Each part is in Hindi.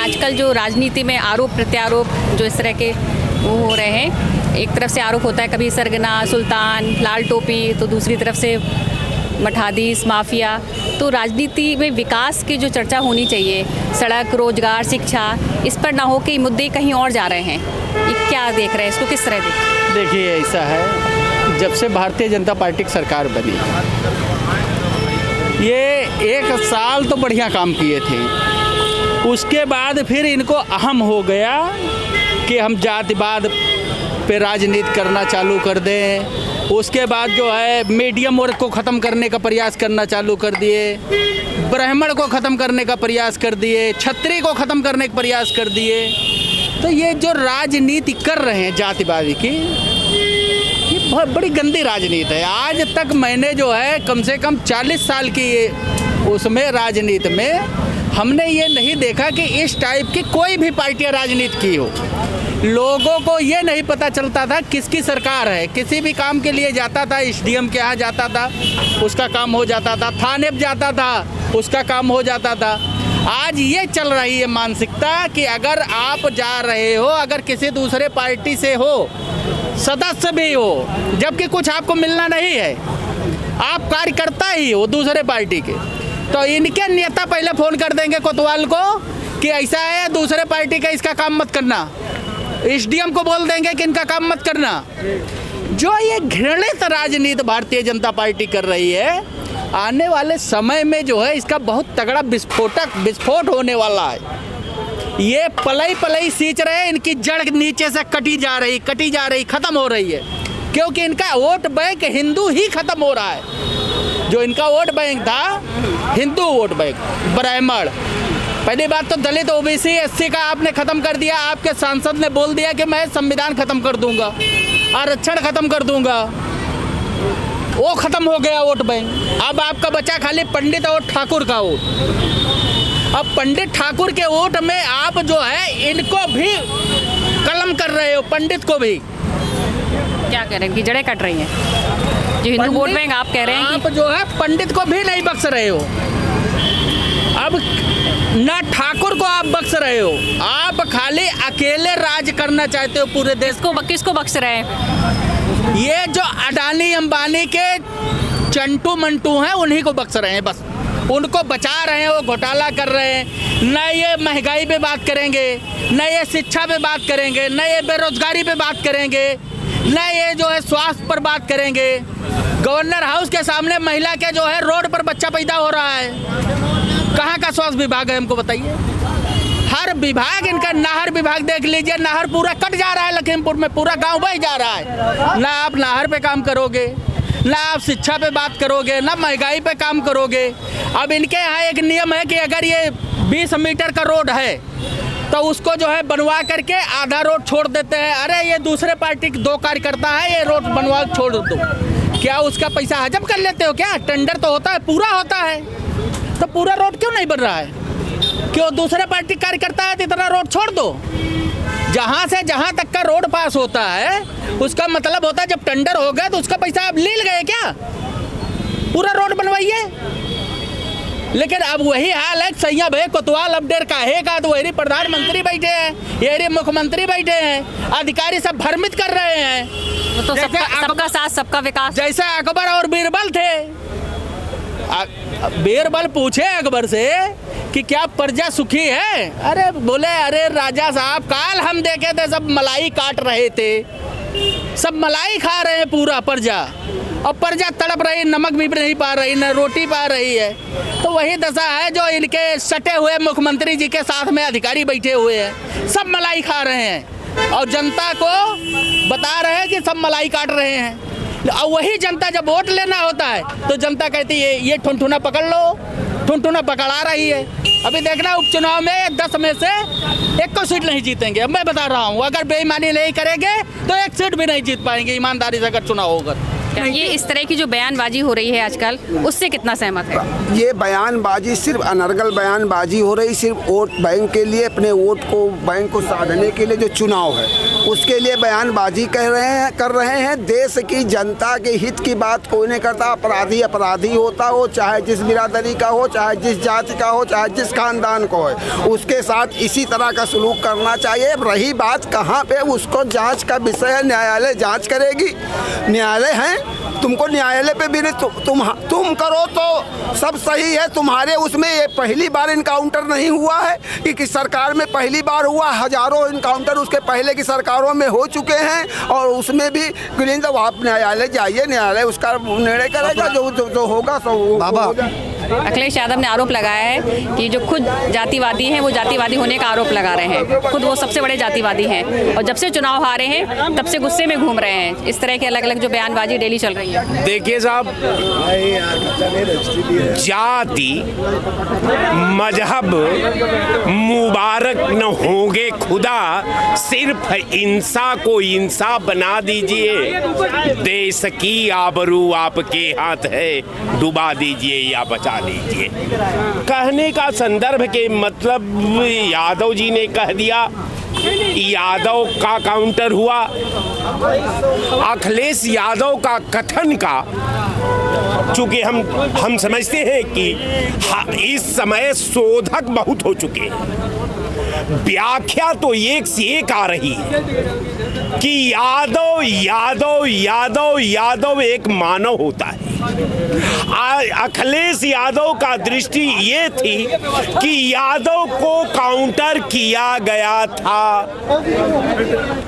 आजकल जो राजनीति में आरोप प्रत्यारोप जो इस तरह के वो हो रहे हैं, एक तरफ से आरोप होता है कभी सरगना, सुल्तान, लाल टोपी, तो दूसरी तरफ से मठाधीश, माफिया। तो राजनीति में विकास की जो चर्चा होनी चाहिए, सड़क, रोजगार, शिक्षा, इस पर ना हो कि मुद्दे कहीं और जा रहे हैं। ये क्या देख रहे हैं, इसको किस तरह देख? देखिए ऐसा है, जब से भारतीय जनता पार्टी की सरकार बनी, ये 1 साल तो बढ़िया काम किए थे, उसके बाद फिर इनको अहम हो गया कि हम जातिवाद पे राजनीति करना चालू कर दें। उसके बाद जो है मीडियम वर्ग को ख़त्म करने का प्रयास करना चालू कर दिए, ब्राह्मण को ख़त्म करने का प्रयास कर दिए, क्षत्रिय को ख़त्म करने का प्रयास कर दिए। तो ये जो राजनीति कर रहे हैं जातिवादी की, ये बहुत बड़ी गंदी राजनीति है। आज तक मैंने जो है कम से कम 40 साल की उसमें राजनीति में हमने ये नहीं देखा कि इस टाइप की कोई भी पार्टियाँ राजनीति की हो। लोगों को ये नहीं पता चलता था किसकी सरकार है। किसी भी काम के लिए जाता था, एसडीएम के यहाँ जाता था, उसका काम हो जाता था, थाने पे जाता था, उसका काम हो जाता था। आज ये चल रही है मानसिकता कि अगर आप जा रहे हो, अगर किसी दूसरे पार्टी से हो, सदस्य भी हो, जबकि कुछ आपको मिलना नहीं है, आप कार्यकर्ता ही हो दूसरे पार्टी के, तो इनके नेता पहले फ़ोन कर देंगे कोतवाल को कि ऐसा है दूसरे पार्टी का, इसका काम मत करना। एसडीएम को बोल देंगे कि इनका काम मत करना। जो ये घृणित राजनीति भारतीय जनता पार्टी कर रही है, आने वाले समय में जो है इसका बहुत तगड़ा विस्फोट होने वाला है। ये पलई सींच रहे हैं, इनकी जड़ नीचे से कटी जा रही, ख़त्म हो रही है, क्योंकि इनका वोट बैंक हिंदू ही ख़त्म हो रहा है। जो इनका वोट बैंक था, हिंदू वोट बैंक, ब्राह्मण। पहली बात तो दलित, ओबीसी, एससी का आपने ख़त्म कर दिया। आपके सांसद ने बोल दिया कि मैं संविधान ख़त्म कर दूंगा, आरक्षण ख़त्म कर दूंगा। वो ख़त्म हो गया वोट बैंक। अब आपका बचा खाली पंडित और ठाकुर का वोट। अब पंडित ठाकुर के वोट में आप जो है इनको भी कलम कर रहे हो, पंडित को भी। क्या कह रहे हैं, इनकी जड़ें कट रही हैं? जो हिंदू वोट बैंक आप कह रहे हैं आप जो है पंडित को भी नहीं बख्श रहे हो। अब ना ठाकुर को आप बख्श रहे हो, आप खाली अकेले राज करना चाहते हो पूरे देश को। किसको बख्श रहे हैं? ये जो अडानी अंबानी के चंटू मंटू हैं, उन्हीं को बख्श रहे हैं, बस उनको बचा रहे हैं। वो घोटाला कर रहे हैं। न ये महंगाई पे बात करेंगे, न ये शिक्षा पे बात करेंगे, न ये बेरोजगारी पे बात करेंगे, न ये जो है स्वास्थ्य पर बात करेंगे। गवर्नर हाउस के सामने महिला के जो है रोड पर बच्चा पैदा हो रहा है। कहाँ का स्वास्थ्य विभाग है, हमको बताइए। हर विभाग इनका, नहर विभाग देख लीजिए, नहर पूरा कट जा रहा है लखीमपुर में, पूरा गांव बह जा रहा है। ना आप नहर पे काम करोगे, ना आप शिक्षा पे बात करोगे, ना महंगाई पे काम करोगे। अब इनके यहाँ एक नियम है कि अगर ये 20 मीटर का रोड है तो उसको जो है बनवा करके आधा रोड छोड़ देते हैं। अरे ये दूसरे पार्टी के 2 कार्यकर्ता है, ये रोड बनवा छोड़ दो, क्या उसका पैसा हजम कर लेते हो क्या? टेंडर तो होता है, पूरा होता है, तो पूरा रोड क्यों नहीं बन रहा है? क्यों दूसरे पार्टी कार्यकर्ता है तो इतना रोड छोड़ दो। जहाँ से जहाँ तक का रोड पास होता है उसका मतलब होता है जब टेंडर हो गया तो उसका पैसा आप ले गए क्या? पूरा रोड बनवाइए। लेकिन अब वही हाल है, सैया भाई कोतवाल अब देर काहे का, तो वही प्रधानमंत्री बैठे हैं, ये मुख्यमंत्री बैठे हैं, अधिकारी सब भ्रमित कर रहे हैं। तो सबका साथ सबका विकास। जैसे अकबर और बीरबल थे। बीरबल पूछे अकबर से कि क्या प्रजा सुखी है? अरे बोले, अरे राजा साहब, काल हम देखे थे सब मलाई काट रहे थे, सब मलाई खा रहे हैं पूरा प्रजा, और प्रजा तड़प रही, नमक भी नहीं पा रही, न रोटी पा रही है। तो वही दशा है जो इनके सटे हुए मुख्यमंत्री जी के साथ में अधिकारी बैठे हुए हैं, सब मलाई खा रहे हैं और जनता को बता रहे हैं कि सब मलाई काट रहे हैं। और वही जनता जब वोट लेना होता है तो जनता कहती है ये ठुनठुना पकड़ लो, ठुनठुना पकड़ा रही है। अभी देखना उपचुनाव में 10 में से 1 को सीट नहीं जीतेंगे। अब मैं बता रहा हूँ, अगर बेईमानी नहीं करेंगे तो 1 सीट भी नहीं जीत पाएंगे, ईमानदारी से अगर चुनाव होगा। क्या ये इस तरह की जो बयानबाजी हो रही है आजकल, उससे कितना सहमत है? ये बयानबाजी सिर्फ अनर्गल बयानबाजी हो रही, सिर्फ वोट बैंक के लिए, अपने वोट को बैंक को साधने के लिए जो चुनाव है उसके लिए बयानबाजी कर रहे हैं। देश की जनता के हित की बात कोई नहीं करता। अपराधी अपराधी होता हो, चाहे जिस बिरादरी का हो, चाहे जिस जाति का हो, चाहे जिस खानदान को है, उसके साथ इसी तरह का सलूक करना चाहिए। अब रही बात कहाँ पे, उसको जांच का विषय है, न्यायालय जांच करेगी। न्यायालय है, तुमको न्यायालय पे भी नहीं, तुम करो तो सब सही है। तुम्हारे उसमें ये पहली बार इनकाउंटर नहीं हुआ है कि सरकार में पहली बार हुआ, हजारों इनकाउंटर उसके पहले की सरकारों में हो चुके हैं और उसमें भी क्लीन। तो आप न्यायालय जाइए, न्यायालय उसका निर्णय करेगा, जो होगा सो बाबा। अखिलेश यादव ने आरोप लगाया है कि जो खुद जातिवादी हैं वो जातिवादी होने का आरोप लगा रहे हैं, खुद वो सबसे बड़े जातिवादी हैं और जब से चुनाव हारे हैं तब से गुस्से में घूम रहे हैं। इस तरह के अलग अलग जो बयानबाजी डेली चल रही है। देखिए साहब, जाति मजहब मुबारक न होंगे खुदा, सिर्फ इंसा को इंसा बना दीजिए। देश की आबरू आपके हाथ है, डुबा दीजिए या बचा लीजिए। कहने का संदर्भ के मतलब यादव जी ने कह दिया, यादव का काउंटर हुआ। अखिलेश यादव का कथन का चूंकि हम समझते हैं कि इस समय शोधक बहुत हो चुके हैं, व्याख्या तो एक से एक आ रही है कि यादव यादव यादव यादव एक मानव होता है। अखिलेश यादव का दृष्टि ये थी कि यादव को काउंटर किया गया था।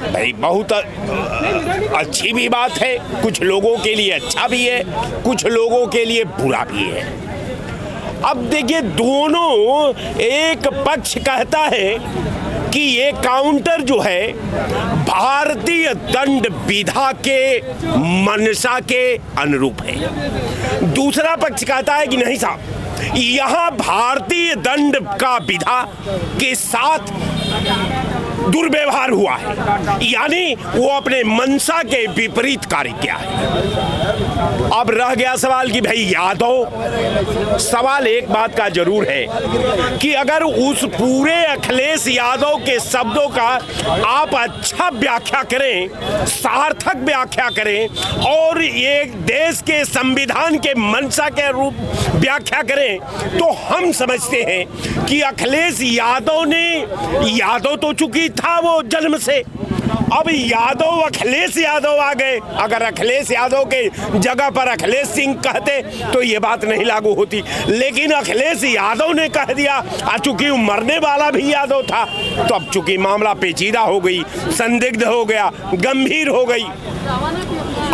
भाई बहुत अच्छी भी बात है, कुछ लोगों के लिए अच्छा भी है, कुछ लोगों के लिए बुरा भी है। अब देखिए, दोनों एक पक्ष कहता है कि ये काउंटर जो है भारतीय दंड विधा के मंशा के अनुरूप है। दूसरा पक्ष कहता है कि नहीं साहब, यहाँ भारतीय दंड का विधा के साथ दुर्व्यवहार हुआ है, यानी वो अपने मंशा के विपरीत कार्य किया है। अब रह गया सवाल कि भाई यादव, सवाल एक बात का जरूर है कि अगर उस पूरे अखिलेश यादव के शब्दों का आप अच्छा व्याख्या करें, सार्थक व्याख्या करें और ये देश के संविधान के मंशा के रूप व्याख्या करें, तो हम समझते हैं कि अखिलेश यादव ने, यादव तो चूंकि था वो जन्म से, अब यादव अखिलेश यादव आ गए। अगर अखिलेश यादव के जगह पर अखिलेश सिंह कहते तो ये बात नहीं लागू होती, लेकिन अखिलेश यादव ने कह दिया, चूंकि मरने वाला भी यादव था, तो अब चूंकि मामला पेचीदा हो गई, संदिग्ध हो गया, गंभीर हो गई।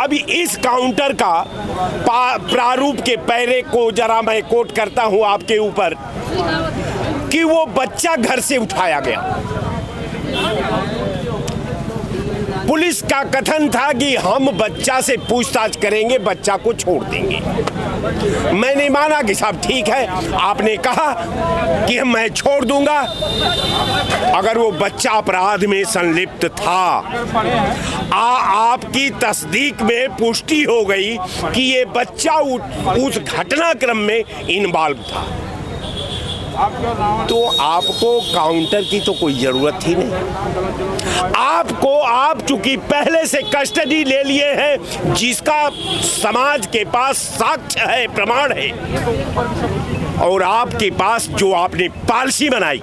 अभी इस काउंटर का प्रारूप के पैरे को जरा मैं कोट करता हूं आपके ऊपर कि वो बच्चा घर से उठाया गया। पुलिस का कथन था कि हम बच्चा से पूछताछ करेंगे, बच्चा को छोड़ देंगे। मैंने माना कि साहब ठीक है, आपने कहा कि मैं छोड़ दूंगा। अगर वो बच्चा अपराध में संलिप्त था, आपकी तस्दीक में पुष्टि हो गई कि ये बच्चा उस घटनाक्रम में इन्वॉल्व था, तो आपको काउंटर की तो कोई जरूरत ही नहीं। आप चूंकि पहले से कस्टडी ले लिए हैं, जिसका समाज के पास साक्ष्य है, प्रमाण है, और आपके पास जो आपने पॉलिसी बनाई,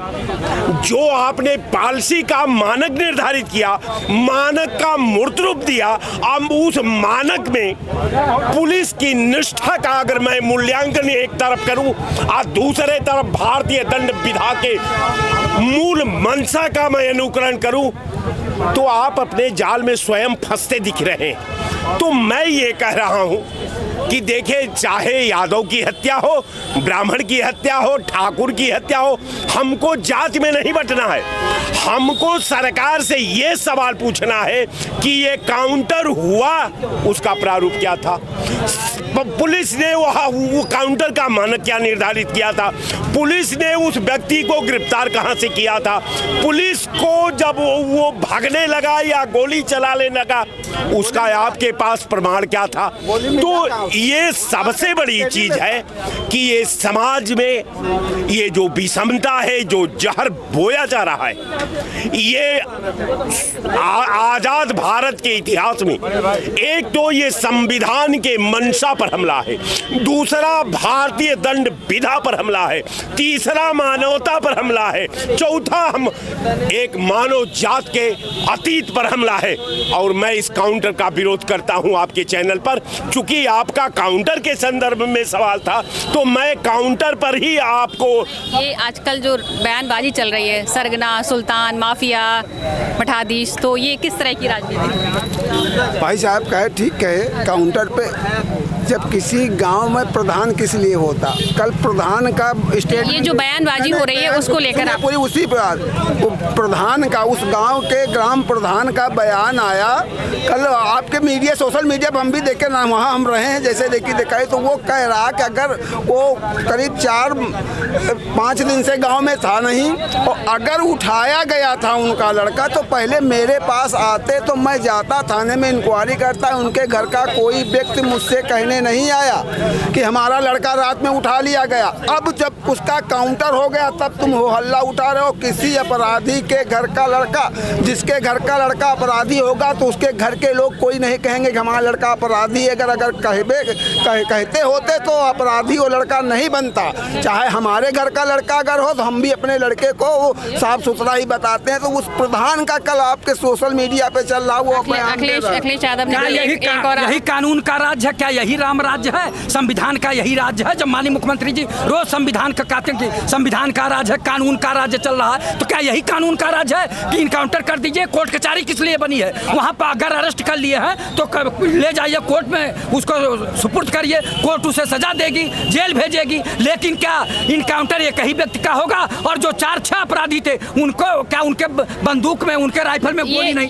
जो आपने पॉलिसी का मानक निर्धारित किया, मानक का मूर्त रूप दिया, अब उस मानक में पुलिस की निष्ठा का अगर मैं मूल्यांकन एक तरफ करूं और दूसरे तरफ भारतीय दंड विधा के मूल मंशा का मैं अनुकरण करूं, तो आप अपने जाल में स्वयं फंसते दिख रहे हैं। तो मैं ये कह रहा हूं कि देखिए, चाहे यादव की हत्या हो, ब्राह्मण की हत्या हो, ठाकुर की हत्या हो, हमको जाति में नहीं बंटना है। हमको सरकार से ये सवाल पूछना है कि ये काउंटर हुआ, उसका प्रारूप क्या था। पुलिस ने वो काउंटर का मानक क्या निर्धारित किया था? पुलिस ने उस व्यक्ति को गिरफ्तार कहां से किया था? पुलिस को जब वो भागने लगा या गोली चलाने लगा, उसका आपके पास प्रमाण क्या था? तो ये सबसे बड़ी चीज है कि ये समाज में ये जो विषमता है, जो जहर बोया जा रहा है, ये आजाद भारत के इतिहास में एक तो ये संविधान के मंशा पर हमला है, दूसरा भारतीय दंड विधा पर हमला है, तीसरा मानवता पर हमला है, चौथा हम एक मानव जात के अतीत पर हमला है। और मैं इस काउंटर का विरोध करता हूं आपके चैनल पर। चूंकि आपका काउंटर के संदर्भ में सवाल था तो मैं काउंटर पर ही आपको ये आजकल जो बयानबाजी चल रही है, सरगना, सुल्तान, माफिया, मठाधीश, तो ये किस तरह की राजनीति है? भाई साहब कहे ठीक कहे, काउंटर पे जब किसी गांव में प्रधान किस लिए होता, कल प्रधान का स्टेट ये जो बयानबाजी हो रही है उसको लेकर आप पूरी उसी पर वो प्रधान का, उस गांव के ग्राम प्रधान का बयान आया। कल आपके मीडिया, सोशल मीडिया पर हम भी देखे ना, वहाँ हम रहे हैं, जैसे दिखाई तो वो कह रहा कि अगर वो करीब 4-5 दिन से गांव में था नहीं, और अगर उठाया गया था उनका लड़का तो पहले मेरे पास आते तो मैं जाता थाने में इंक्वायरी करता। उनके घर का कोई व्यक्ति मुझसे कहने नहीं आया कि हमारा लड़का रात में उठा लिया गया। अब जब उसका काउंटर हो गया तब तुम हो हल्ला उठा रहे हो। किसी अपराधी के घर का लड़का, जिसके घर का लड़का अपराधी होगा तो उसके घर के लोग कोई नहीं कहेंगे कि हमारा लड़का अपराधी है। अगर कहते होते तो अपराधी वो लड़का नहीं बनता। चाहे हमारे घर का लड़का अगर हो तो हम भी अपने लड़के को साफ सुथरा ही बताते हैं। तो उस प्रधान का कल आपके सोशल मीडिया पे चल रहा वो अखिलेश यादव ने यही कानून का राज्य है क्या? यही राम राज्य है? संविधान का यही राज्य है? जब माननीय मुख्यमंत्री जी रोज संविधान का कहते हैं कि संविधान का राज्य है, कानून का राज्य चल रहा है, तो क्या यही कानून का राज्य है कि इनकाउंटर कर दीजिए? कोर्ट कचहरी किस लिए बनी है? वहाँ पर अगर अरेस्ट कर लिए हैं तो ले जाइए कोर्ट में, उसको सुपुर्द करिए, कोर्ट उसे सजा देगी, जेल भेजेगी। लेकिन क्या इनकाउंटर एक ही व्यक्ति का होगा? और जो 4-6 अपराधी थे उनको क्या, उनके बंदूक में, उनके राइफल में गोली नहीं?